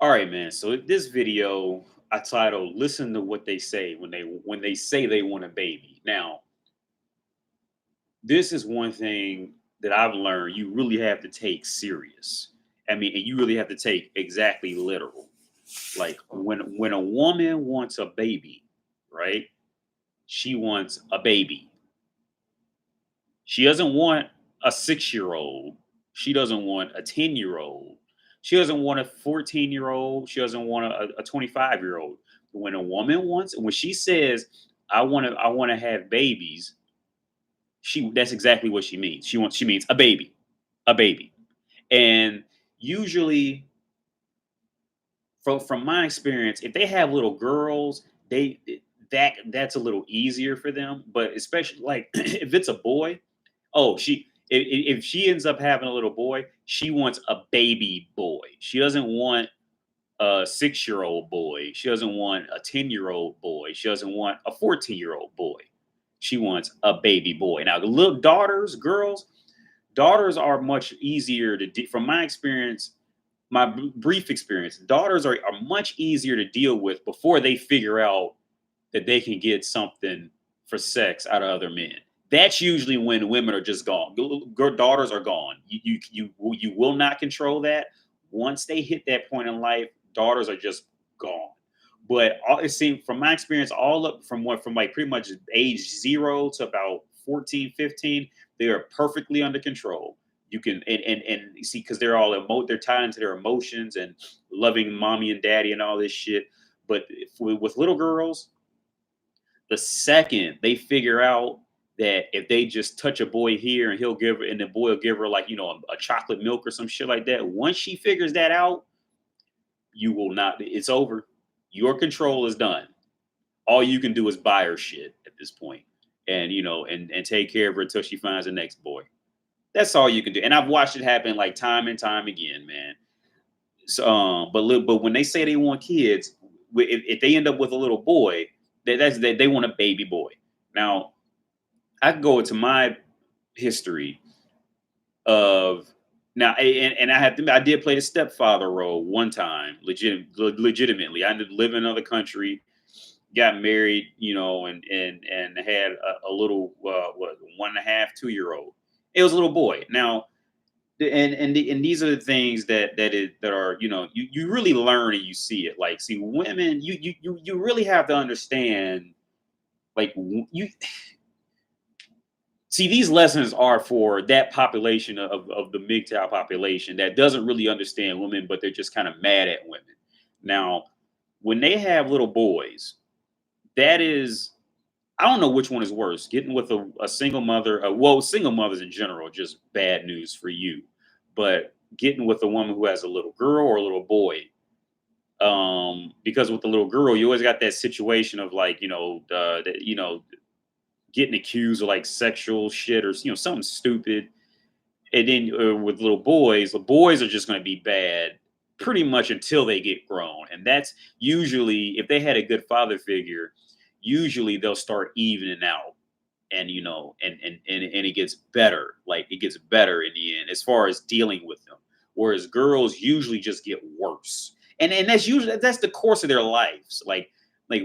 All right, man. So this video I titled "Listen to What They Say When They Say They Want a Baby." Now, this is one thing that I've learned you really have to take serious. I mean, and you really have to take exactly literal. Like when a woman wants a baby, right? She wants a baby. She doesn't want a 6-year-old. She doesn't want a 10-year-old. She doesn't want a 14-year-old. She doesn't want a 25-year-old. When a woman wants, when she says, I want to have babies, that's exactly what she means. She means a baby. A baby. And usually from my experience, if they have little girls, that's a little easier for them. But especially like if it's a boy, oh, if she ends up having a little boy, she wants a baby boy. She doesn't want a 6-year-old boy. She doesn't want a 10-year-old boy. She doesn't want a 14-year-old boy. She wants a baby boy. Now, the little daughters are much easier from my experience, my brief experience. Daughters are much easier to deal with before they figure out that they can get something for sex out of other men. That's usually when women are just gone. Daughters are gone. You will not control that. Once they hit that point in life, daughters are just gone. But it seems from my experience, all up from like pretty much age 0 to about 14, 15, they are perfectly under control. You can and you see because they're all they're tied into their emotions and loving mommy and daddy and all this shit. But with little girls, the second they figure out that if they just touch a boy here and he'll give her, and the boy will give her like a chocolate milk or some shit like that. Once she figures that out, you will not. It's over. Your control is done. All you can do is buy her shit at this point, and and take care of her until she finds the next boy. That's all you can do. And I've watched it happen like time and time again, man. So, but when they say they want kids, if they end up with a little boy, they want a baby boy. Now, I go into my history of now, and I did play the stepfather role one time, legitimately. I did live in another country, got married, and had a little 1.5, 2-year old. It was a little boy. Now, and these are the things that are you really learn and you see it. Like, see, women, you really have to understand, like, you see, these lessons are for that population of the MGTOW population that doesn't really understand women, but they're just kind of mad at women. Now, when they have little boys, that is, I don't know which one is worse, getting with a single mother. Well, single mothers in general, just bad news for you. But getting with a woman who has a little girl or a little boy, because with the little girl, you always got that situation of like, getting accused of like sexual shit or something stupid. And then with little boys, the boys are just going to be bad pretty much until they get grown. And that's usually, if they had a good father figure, usually they'll start evening out. And and it gets better. Like, it gets better in the end as far as dealing with them. Whereas girls usually just get worse. And that's the course of their lives. Like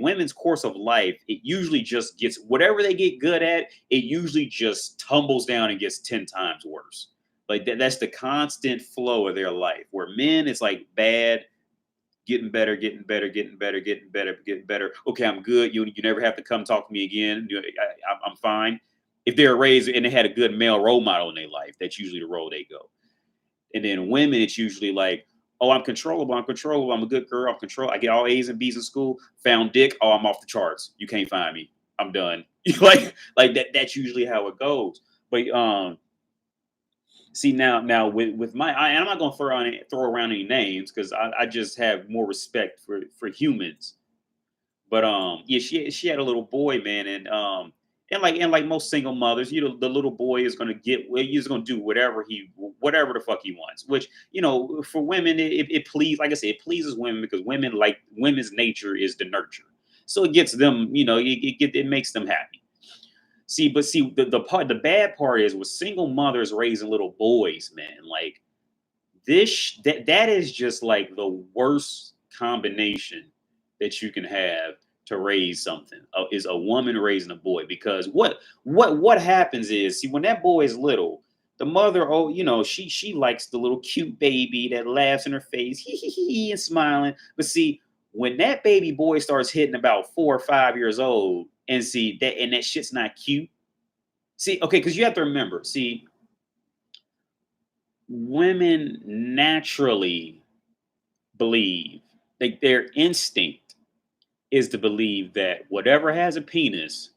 women's course of life, it usually just gets, whatever they get good at, it usually just tumbles down and gets 10 times worse. Like that's the constant flow of their life. Where men, it's like bad, getting better, getting better, getting better, getting better, getting better. Okay, I'm good. You never have to come talk to me again. I'm fine. If they're raised and they had a good male role model in their life, that's usually the role they go. And then women, it's usually like, oh, I'm controllable. I'm controllable. I'm a good girl. I'm control. I get all A's and B's in school. Found dick. Oh, I'm off the charts. You can't find me. I'm done. like that. That's usually how it goes. But see, now with and I'm not gonna throw around any names because I just have more respect for humans. But yeah, she had a little boy, man, and like most single mothers, the little boy is gonna he's gonna do whatever the fuck he wants. Which, for women, it please, like I said, it pleases women because women's nature is to nurture, so it gets them, it makes them happy. The bad part is with single mothers raising little boys, man. Like, that is just like the worst combination that you can have to raise something, is a woman raising a boy. Because what happens is, see, when that boy is little, the mother, oh, she likes the little cute baby that laughs in her face, hee, and smiling. But see, when that baby boy starts hitting about 4 or 5 years old, and see that, and that shit's not cute. See, okay, because you have to remember, see, women naturally believe, like, their instinct is to believe that whatever has a penis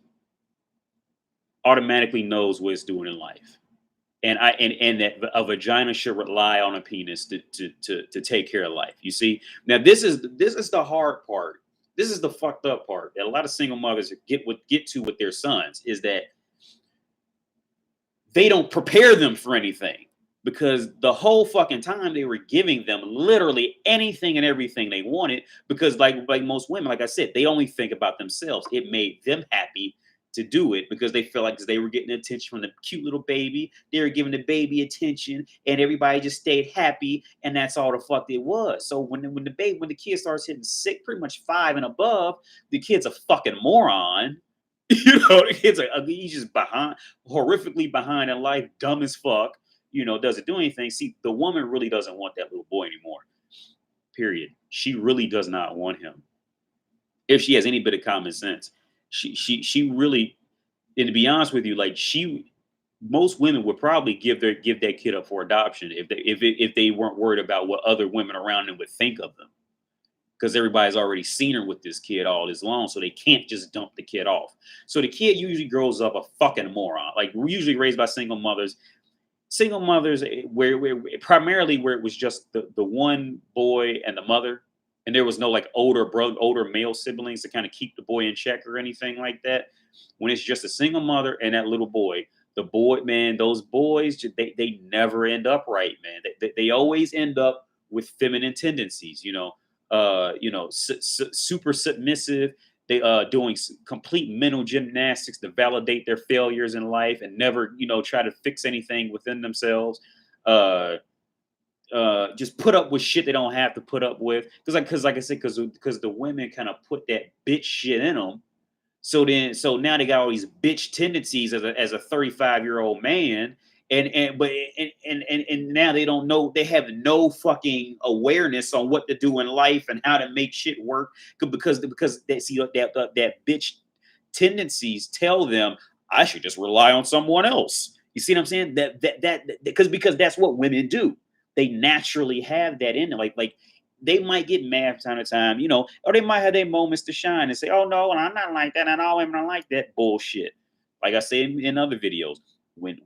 automatically knows what it's doing in life. And that a vagina should rely on a penis to take care of life. You see, now this is the hard part. This is the fucked up part that a lot of single mothers get to with their sons, is that they don't prepare them for anything, because the whole fucking time they were giving them literally anything and everything they wanted. Because like most women, like I said, they only think about themselves. It made them happy to do it, because they felt like they were getting attention from the cute little baby. They were giving the baby attention, and everybody just stayed happy, and that's all the fuck it was. So when the kid starts hitting sick, pretty much 5 and above, the kid's a fucking moron. The kid's he's just behind, horrifically behind in life, dumb as fuck. Doesn't do anything. See, the woman really doesn't want that little boy anymore. Period. She really does not want him. If she has any bit of common sense, she really, and to be honest with you, like, most women would probably give that kid up for adoption if they weren't worried about what other women around them would think of them. Because everybody's already seen her with this kid all this long, so they can't just dump the kid off. So the kid usually grows up a fucking moron. Like, we're usually raised by single mothers, where primarily where it was just the one boy and the mother, and there was no like older male siblings to kind of keep the boy in check or anything like that. When it's just a single mother and that little boy, the boy, man, those boys, they never end up right, man. They always end up with feminine tendencies, super submissive. They doing complete mental gymnastics to validate their failures in life, and never, try to fix anything within themselves. Just put up with shit they don't have to put up with, because like I said, because the women kind of put that bitch shit in them. So now they got all these bitch tendencies as a 35-year-old man, and now they don't know, they have no fucking awareness on what to do in life and how to make shit work, because they see that bitch tendencies tell them, I should just rely on someone else. You see what I'm saying? Because that's what women do. They naturally have that in them. Like they might get mad from time to time, or they might have their moments to shine and say, "Oh no, I'm not like that, and all women are like that." Bullshit. Like I say in other videos, when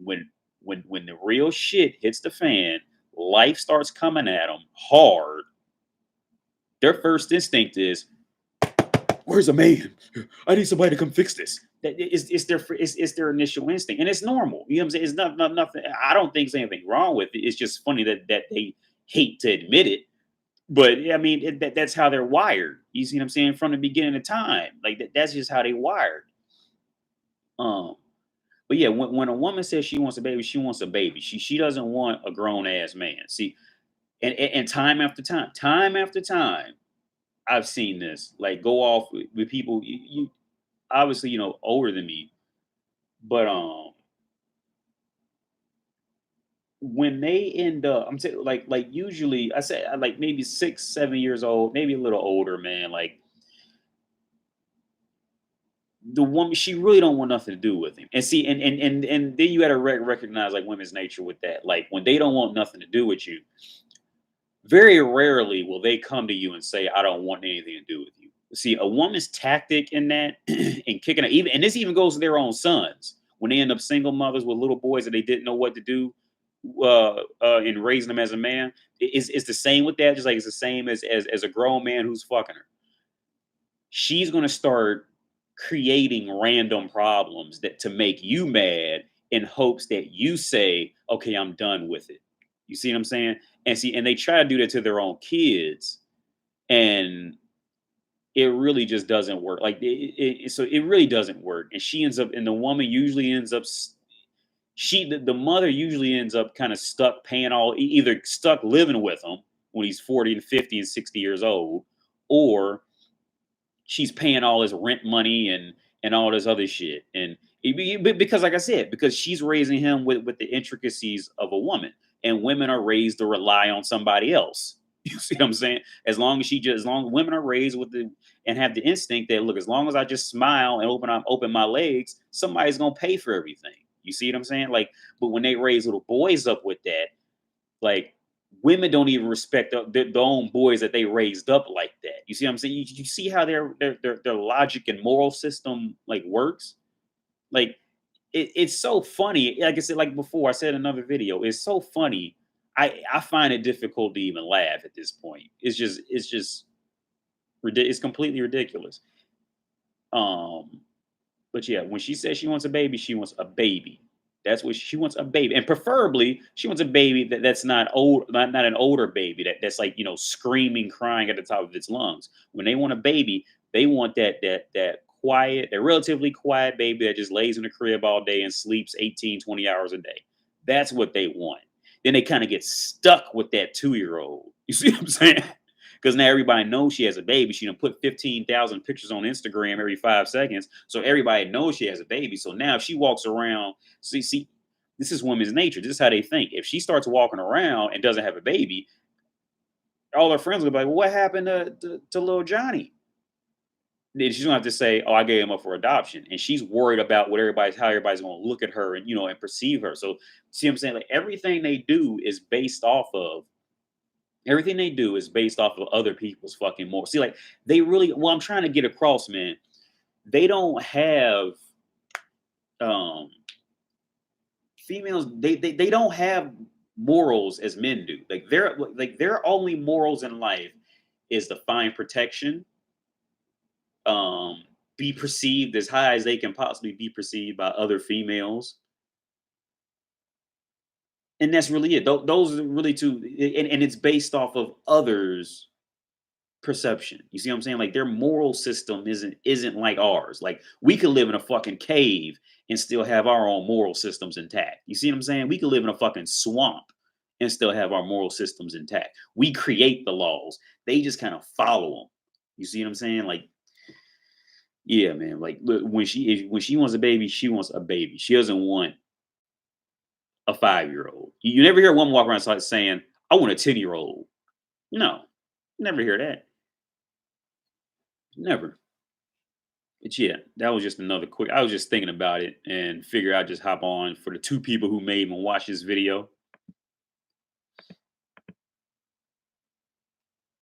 the real shit hits the fan, life starts coming at them hard. Their first instinct is, "Where's a man? I need somebody to come fix this." It's their initial instinct, and it's normal. You know what I'm saying? It's nothing. I don't think there's anything wrong with it. It's just funny that they hate to admit it. But I mean, that's how they're wired. You see what I'm saying? From the beginning of time, like that's just how they wired. Um, but yeah, when a woman says she wants a baby, she wants a baby. She doesn't want a grown ass man. See, and time after time, I've seen this like go off with people. You obviously, older than me, but when they end up, I'm saying, like usually I say like maybe 6, 7 years old, maybe a little older, man. Like, the woman, she really don't want nothing to do with him. And see, and then you got to recognize like women's nature with that. Like, when they don't want nothing to do with you, very rarely will they come to you and say, "I don't want anything to do with you." See, a woman's tactic in that and kicking it, even, and this even goes to their own sons when they end up single mothers with little boys that they didn't know what to do in raising them as a man. It's the same with that. Just like it's the same as a grown man who's fucking her. She's gonna start creating random problems that to make you mad, in hopes that you say, "Okay, I'm done with it." You see what I'm saying? And they try to do that to their own kids, and it really just doesn't work. Like, so it really doesn't work. And she ends up, and the woman usually ends up The mother usually ends up kind of stuck paying either stuck living with him when he's 40 and 50 and 60 years old, or she's paying all his rent money and all this other shit. And because, like I said, because she's raising him with the intricacies of a woman, and women are raised to rely on somebody else. You see what I'm saying? As long as women are raised with the and have the instinct that, look, as long as I just smile and open my legs, somebody's gonna pay for everything. You see what I'm saying? Like, but when they raise little boys up with that, like, women don't even respect their own boys that they raised up like that. You see what I'm saying? You see how their logic and moral system like works? Like, it's so funny. Like I said, like before, I said in another video, it's so funny. I find it difficult to even laugh at this point. It's just it's completely ridiculous. Um, but yeah, when she says she wants a baby, she wants a baby. That's what she wants, a baby, and preferably she wants a baby that's not old, not an older baby that's like, screaming, crying at the top of its lungs. When they want a baby, they want that quiet, that relatively quiet baby that just lays in the crib all day and sleeps 18, 20 hours a day. That's what they want. Then they kind of get stuck with that 2-year old. You see what I'm saying? Because now everybody knows she has a baby. She done put 15,000 pictures on Instagram every 5 seconds. So everybody knows she has a baby. So now if she walks around, see, this is women's nature. This is how they think. If she starts walking around and doesn't have a baby, all her friends will be like, well, what happened to little Johnny? Then she's gonna have to say, "Oh, I gave him up for adoption," and she's worried about how everybody's gonna look at her and and perceive her. So, see what I'm saying? Like, everything they do is based off of other people's fucking more. See, like, they really, well, I'm trying to get across, man. They don't have um females. They don't have morals as men do. Like, their only morals in life is to find protection, um, be perceived as high as they can possibly be perceived by other females, and that's really it. Those are really two, and it's based off of others' perception. You see what I'm saying? Like, their moral system isn't like ours. Like, we could live in a fucking cave and still have our own moral systems intact. You see what I'm saying? We could live in a fucking swamp and still have our moral systems intact. We create the laws. They just kind of follow them. You see what I'm saying? Like, yeah, man. Like, look, when she wants a baby, she wants a baby. She doesn't want a 5-year-old. You never hear a woman walk around saying, "I want a 10-year-old." No, never hear that. Never. But yeah, that was just another quick. I was just thinking about it and figure I'd just hop on for the two people who made and watch this video.